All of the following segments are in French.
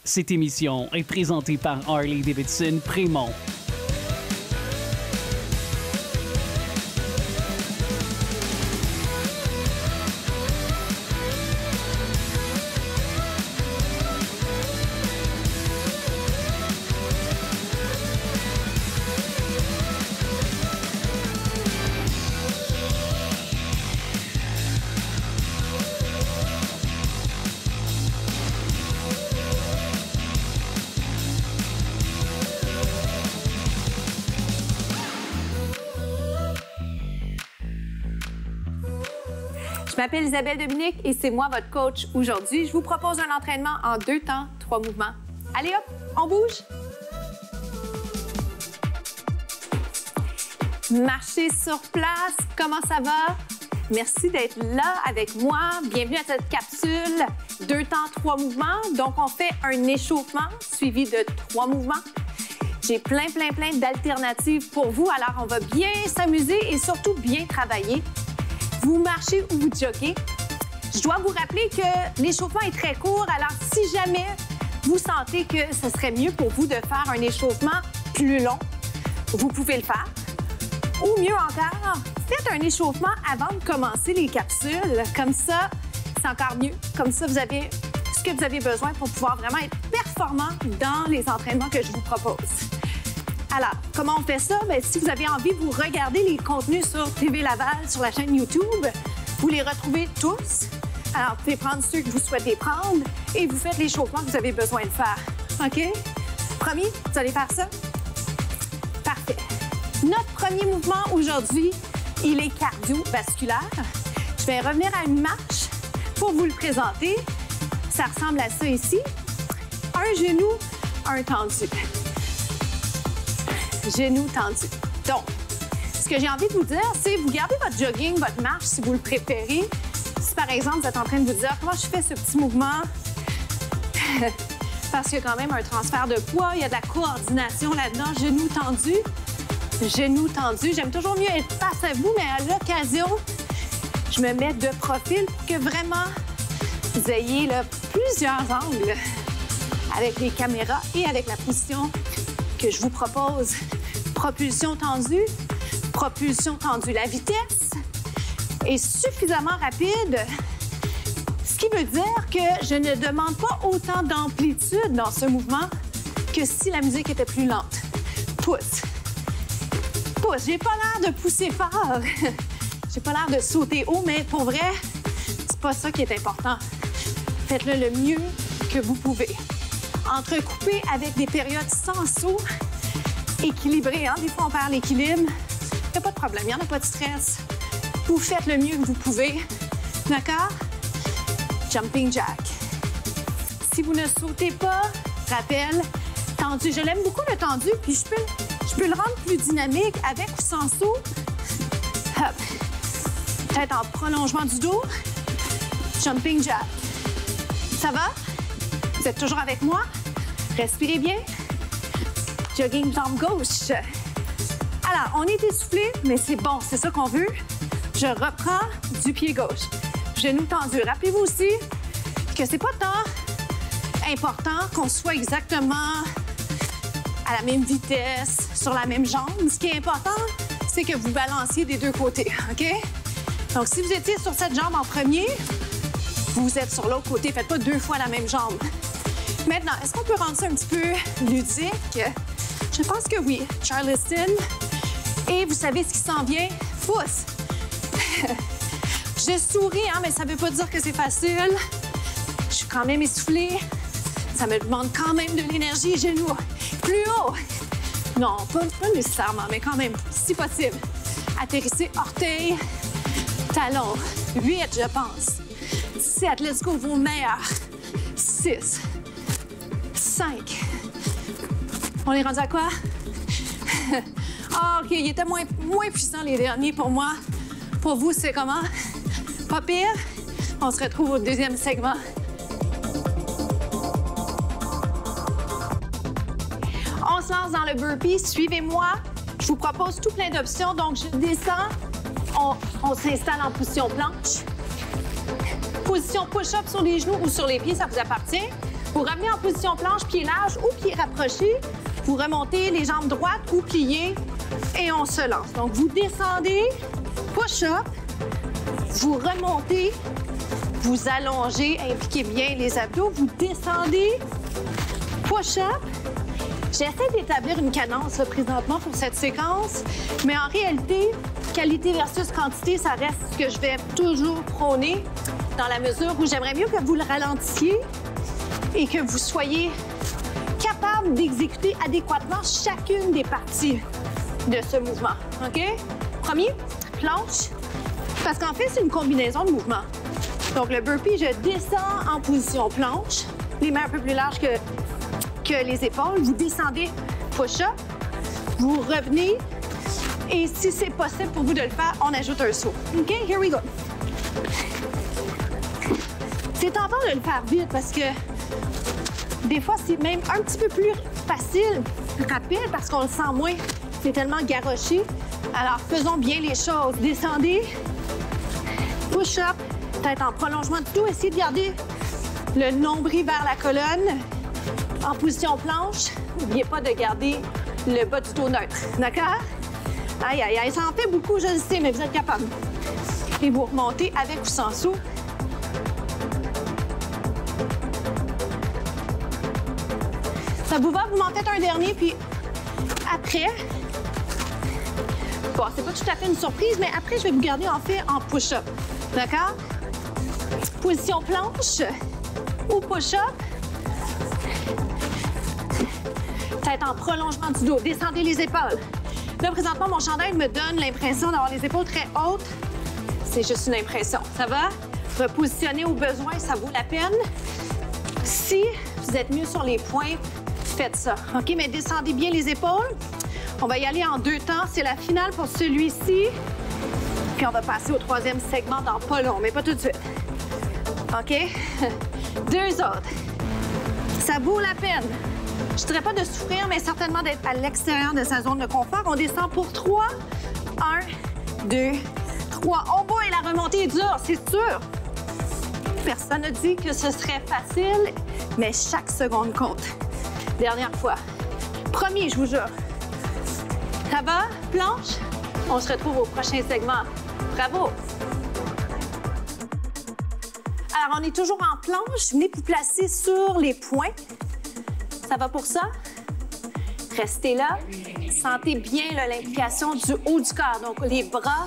Cette émission est présentée par Harley-Davidson Prémont. Je m'appelle Isabelle Dominique et c'est moi votre coach aujourd'hui. Je vous propose un entraînement en 2 temps, 3 mouvements. Allez hop, on bouge. Marchez sur place, comment ça va? Merci d'être là avec moi. Bienvenue à cette capsule 2 temps, 3 mouvements. Donc, on fait un échauffement suivi de 3 mouvements. J'ai plein d'alternatives pour vous. Alors, on va bien s'amuser et surtout bien travailler. Vous marchez ou vous joguez. Je dois vous rappeler que l'échauffement est très court, alors si jamais vous sentez que ce serait mieux pour vous de faire un échauffement plus long, vous pouvez le faire. Ou mieux encore, faites un échauffement avant de commencer les capsules. Comme ça, c'est encore mieux. Comme ça, vous avez ce que vous avez besoin pour pouvoir vraiment être performant dans les entraînements que je vous propose. Alors, comment on fait ça? Bien, si vous avez envie, vous regardez les contenus sur TV Laval, sur la chaîne YouTube. Vous les retrouvez tous. Alors, vous pouvez prendre ceux que vous souhaitez prendre et vous faites l'échauffement que vous avez besoin de faire. OK? Promis? Vous allez faire ça? Parfait. Notre premier mouvement aujourd'hui, il est cardiovasculaire. Je vais revenir à une marche pour vous le présenter. Ça ressemble à ça ici. Un genou, un tendu. Genoux tendus. Donc, ce que j'ai envie de vous dire, c'est vous gardez votre jogging, votre marche, si vous le préférez. Si, par exemple, vous êtes en train de vous dire comment je fais ce petit mouvement, parce qu'il y a quand même un transfert de poids, il y a de la coordination là-dedans, genoux tendus. Genoux tendus. J'aime toujours mieux être face à vous, mais à l'occasion, je me mets de profil pour que vraiment vous ayez là, plusieurs angles avec les caméras et avec la position que je vous propose. Propulsion tendue. La vitesse est suffisamment rapide, ce qui veut dire que je ne demande pas autant d'amplitude dans ce mouvement que si la musique était plus lente. Pousse. J'ai pas l'air de pousser fort. J'ai pas l'air de sauter haut, mais pour vrai, c'est pas ça qui est important. Faites-le le mieux que vous pouvez. Entrecoupé avec des périodes sans saut, équilibré, hein? Des fois, on perd l'équilibre. Il n'y a pas de problème, il n'y en a pas de stress. Vous faites le mieux que vous pouvez. D'accord? Jumping jack. Si vous ne sautez pas, rappel, tendu. Je l'aime beaucoup, le tendu, puis je peux le rendre plus dynamique avec ou sans saut. Hop. Peut-être en prolongement du dos. Jumping jack. Ça va? Vous êtes toujours avec moi? Respirez bien. Jogging jambe gauche. Alors, on est essoufflé, mais c'est bon, c'est ça qu'on veut. Je reprends du pied gauche. Genoux tendus. Rappelez-vous aussi que c'est pas tant important qu'on soit exactement à la même vitesse, sur la même jambe. Ce qui est important, c'est que vous balanciez des deux côtés, OK? Donc, si vous étiez sur cette jambe en premier, vous êtes sur l'autre côté. Faites pas 2 fois la même jambe. Maintenant, est-ce qu'on peut rendre ça un petit peu ludique? Je pense que oui. Charleston. Et vous savez ce qui s'en vient? Pousse. Je souris, hein, mais ça ne veut pas dire que c'est facile. Je suis quand même essoufflée. Ça me demande quand même de l'énergie. Genoux plus haut. Non, pas nécessairement, mais quand même, si possible. Atterrissez orteil, talon. 8, je pense. 7, let's go, vos meilleurs. 6, 5. On est rendu à quoi? Ah, OK, il était moins puissant les derniers pour moi. Pour vous, c'est comment? Pas pire. On se retrouve au deuxième segment. On se lance dans le burpee. Suivez-moi. Je vous propose tout plein d'options. Donc, je descends. On s'installe en position planche. Position push-up sur les genoux ou sur les pieds, ça vous appartient. Vous revenez en position planche, pied large ou pied rapproché. Vous remontez les jambes droites ou pliées et on se lance. Donc, vous descendez, push-up, vous remontez, vous allongez, impliquez bien les abdos, vous descendez, push-up. J'essaie d'établir une cadence là, présentement pour cette séquence, mais en réalité, qualité versus quantité, ça reste ce que je vais toujours prôner dans la mesure où j'aimerais mieux que vous le ralentissiez et que vous soyez capable d'exécuter adéquatement chacune des parties de ce mouvement. OK? Premier, planche, parce qu'en fait, c'est une combinaison de mouvements. Donc, le burpee, je descends en position planche, les mains un peu plus larges que les épaules. Vous descendez, push-up, vous revenez, et si c'est possible pour vous de le faire, on ajoute un saut. OK? Here we go. C'est tentant de le faire vite parce que des fois, c'est même un petit peu plus facile, rapide, parce qu'on le sent moins. C'est tellement garoché. Alors, faisons bien les choses. Descendez, push-up, tête en prolongement du dos. Essayez de garder le nombril vers la colonne. En position planche, n'oubliez pas de garder le bas du dos neutre. D'accord? Aïe, aïe, aïe, ça en fait beaucoup, je le sais, mais vous êtes capable. Et vous remontez avec ou sans saut. Ça vous va? Vous m'en faites un dernier, puis après... Bon, c'est pas tout à fait une surprise, mais après, je vais vous garder en fait en push-up. D'accord? Position planche ou push-up. Tête en prolongement du dos. Descendez les épaules. Là, présentement, mon chandail me donne l'impression d'avoir les épaules très hautes. C'est juste une impression. Ça va? Repositionner au besoin, ça vaut la peine. Si vous êtes mieux sur les points, faites ça. OK? Mais descendez bien les épaules. On va y aller en 2 temps. C'est la finale pour celui-ci. Puis on va passer au 3e segment dans pas long, mais pas tout de suite. OK? 2 autres. Ça vaut la peine. Je ne dirais pas de souffrir, mais certainement d'être à l'extérieur de sa zone de confort. On descend pour 3. 1, 2, 3. Oh boy, la remontée est dure, c'est sûr. Personne n'a dit que ce serait facile, mais chaque seconde compte. Dernière fois. Premier, je vous jure. Ça va? Planche? On se retrouve au prochain segment. Bravo! Alors, on est toujours en planche. Venez vous placer sur les points. Ça va pour ça? Restez là. Sentez bien l'implication du haut du corps, donc les bras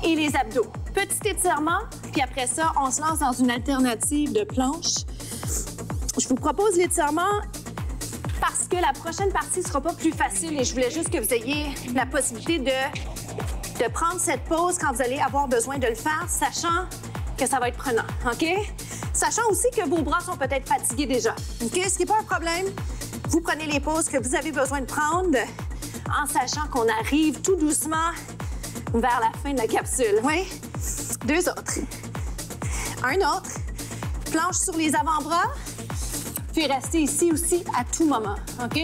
et les abdos. Petit étirement, puis après ça, on se lance dans une alternative de planche. Je vous propose l'étirement parce que la prochaine partie ne sera pas plus facile et je voulais juste que vous ayez la possibilité de prendre cette pause quand vous allez avoir besoin de le faire, sachant que ça va être prenant, OK? Sachant aussi que vos bras sont peut-être fatigués déjà, OK? Ce qui n'est pas un problème. Vous prenez les pauses que vous avez besoin de prendre en sachant qu'on arrive tout doucement vers la fin de la capsule. Oui? 2 autres. Un autre. Planche sur les avant-bras. Puis restez ici aussi à tout moment, OK?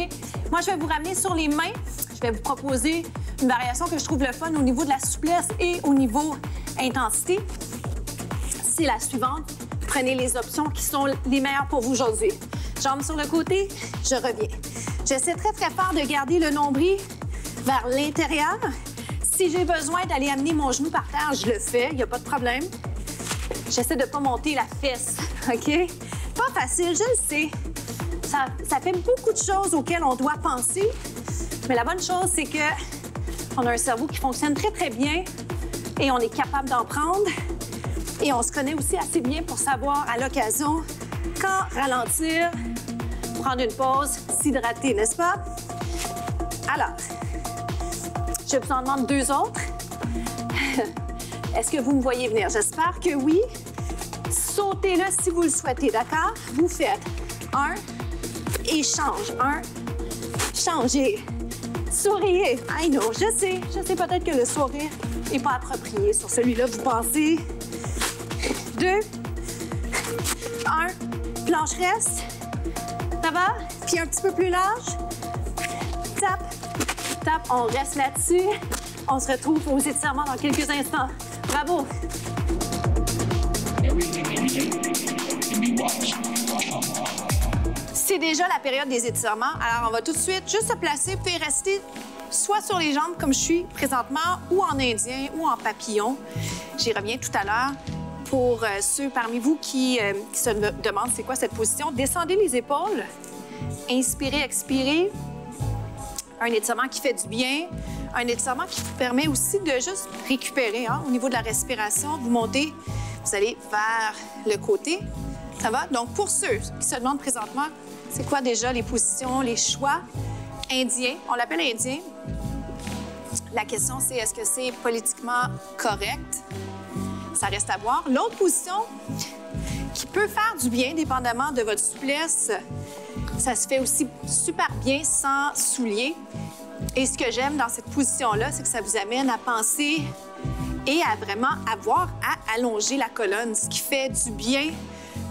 Moi, je vais vous ramener sur les mains. Je vais vous proposer une variation que je trouve le fun au niveau de la souplesse et au niveau intensité. C'est la suivante. Prenez les options qui sont les meilleures pour vous aujourd'hui. Jambes sur le côté, je reviens. J'essaie très, très fort de garder le nombril vers l'intérieur. Si j'ai besoin d'aller amener mon genou par terre, je le fais, il n'y a pas de problème. J'essaie de ne pas monter la fesse, OK? Pas facile, je le sais. Ça fait beaucoup de choses auxquelles on doit penser. Mais la bonne chose, c'est qu'on a un cerveau qui fonctionne très, très bien et on est capable d'en prendre. Et on se connaît aussi assez bien pour savoir, à l'occasion, quand ralentir, prendre une pause, s'hydrater, n'est-ce pas? Alors, je vous en demande 2 autres. Est-ce que vous me voyez venir? J'espère que oui. Sautez-le si vous le souhaitez, d'accord? Vous faites 1 et change. 1, changez. Souriez. I know, je sais peut-être que le sourire n'est pas approprié sur celui-là, vous pensez. 2, 1, planche reste. Ça va? Puis un petit peu plus large. Tap, tap, on reste là-dessus. On se retrouve aux étirements dans quelques instants. Bravo! C'est déjà la période des étirements. Alors, on va tout de suite juste se placer. Vous pouvez rester soit sur les jambes comme je suis présentement, ou en indien, ou en papillon. J'y reviens tout à l'heure. Pour ceux parmi vous qui se demandent c'est quoi cette position, descendez les épaules. Inspirez, expirez. Un étirement qui fait du bien. Un étirement qui vous permet aussi de juste récupérer au niveau de la respiration. Vous montez, vous allez vers le côté. Ça va? Donc, pour ceux qui se demandent présentement, c'est quoi déjà les positions, les choix? Indien, on l'appelle indien. La question, c'est est-ce que c'est politiquement correct? Ça reste à voir. L'autre position qui peut faire du bien, dépendamment de votre souplesse, ça se fait aussi super bien sans souliers. Et ce que j'aime dans cette position-là, c'est que ça vous amène à penser et à vraiment avoir à allonger la colonne, ce qui fait du bien,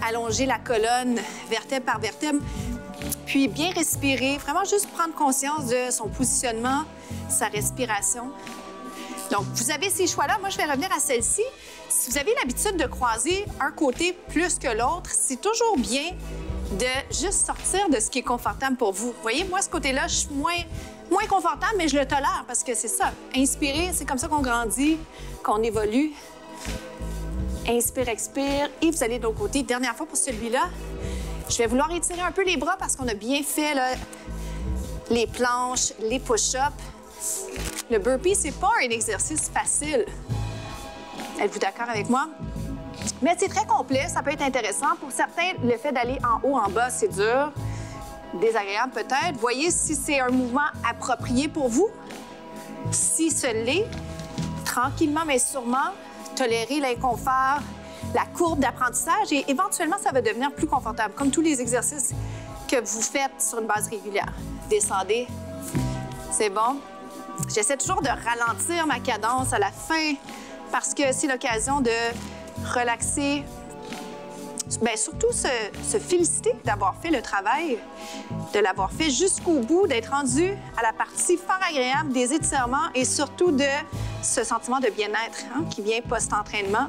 allonger la colonne vertèbre par vertèbre, puis bien respirer, vraiment juste prendre conscience de son positionnement, sa respiration. Donc, vous avez ces choix-là. Moi, je vais revenir à celle-ci. Si vous avez l'habitude de croiser un côté plus que l'autre, c'est toujours bien de juste sortir de ce qui est confortable pour vous. Vous voyez, moi, ce côté-là, je suis moins confortable, mais je le tolère parce que c'est ça. Inspirer, c'est comme ça qu'on grandit, qu'on évolue. Inspire, expire, et vous allez de l'autre côté. Dernière fois pour celui-là, je vais vouloir étirer un peu les bras parce qu'on a bien fait là, les planches, les push-ups. Le burpee, c'est pas un exercice facile. Êtes-vous d'accord avec moi? Mais c'est très complet, ça peut être intéressant. Pour certains, le fait d'aller en haut, en bas, c'est dur, désagréable peut-être. Voyez si c'est un mouvement approprié pour vous. Si ce l'est, tranquillement mais sûrement, tolérez l'inconfort, la courbe d'apprentissage et éventuellement, ça va devenir plus confortable, comme tous les exercices que vous faites sur une base régulière. Descendez, c'est bon. J'essaie toujours de ralentir ma cadence à la fin parce que c'est l'occasion de relaxer. Bien, surtout se féliciter d'avoir fait le travail, de l'avoir fait jusqu'au bout, d'être rendu à la partie fort agréable des étirements et surtout de ce sentiment de bien-être qui vient post-entraînement.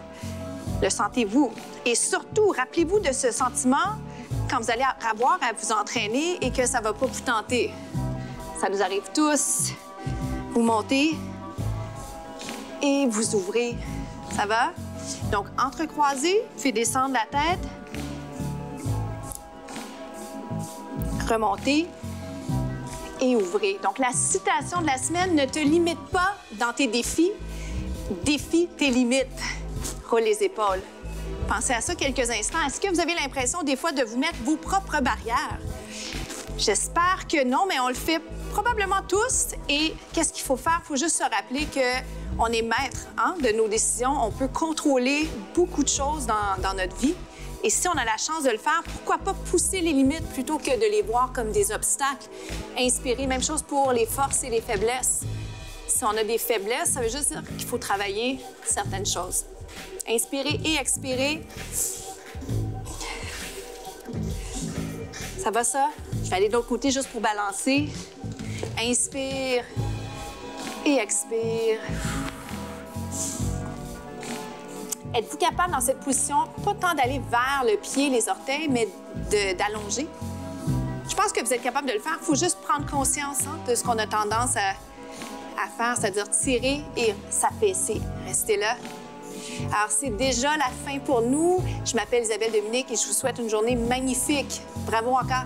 Le sentez-vous. Et surtout, rappelez-vous de ce sentiment quand vous allez avoir à vous entraîner et que ça ne va pas vous tenter. Ça nous arrive tous. Vous montez et vous ouvrez. Ça va? Donc, entrecroisez, puis descendre la tête. Remontez et ouvrez. Donc, la citation de la semaine, ne te limite pas dans tes défis, défie tes limites. Roule les épaules. Pensez à ça quelques instants. Est-ce que vous avez l'impression des fois de vous mettre vos propres barrières? J'espère que non, mais on le fait probablement tous. Et qu'est-ce qu'il faut faire? Il faut juste se rappeler qu'on est maître de nos décisions. On peut contrôler beaucoup de choses dans notre vie. Et si on a la chance de le faire, pourquoi pas pousser les limites plutôt que de les voir comme des obstacles? Inspirer, même chose pour les forces et les faiblesses. Si on a des faiblesses, ça veut juste dire qu'il faut travailler certaines choses. Inspirez et expirez. Ça va, ça? Je vais aller de l'autre côté juste pour balancer. Inspire et expire. Êtes-vous capable dans cette position, pas tant d'aller vers le pied, les orteils, mais d'allonger? Je pense que vous êtes capable de le faire. Il faut juste prendre conscience de ce qu'on a tendance à faire, c'est-à-dire tirer et s'affaisser. Restez là. Alors, c'est déjà la fin pour nous. Je m'appelle Isabelle Dominique et je vous souhaite une journée magnifique. Bravo encore.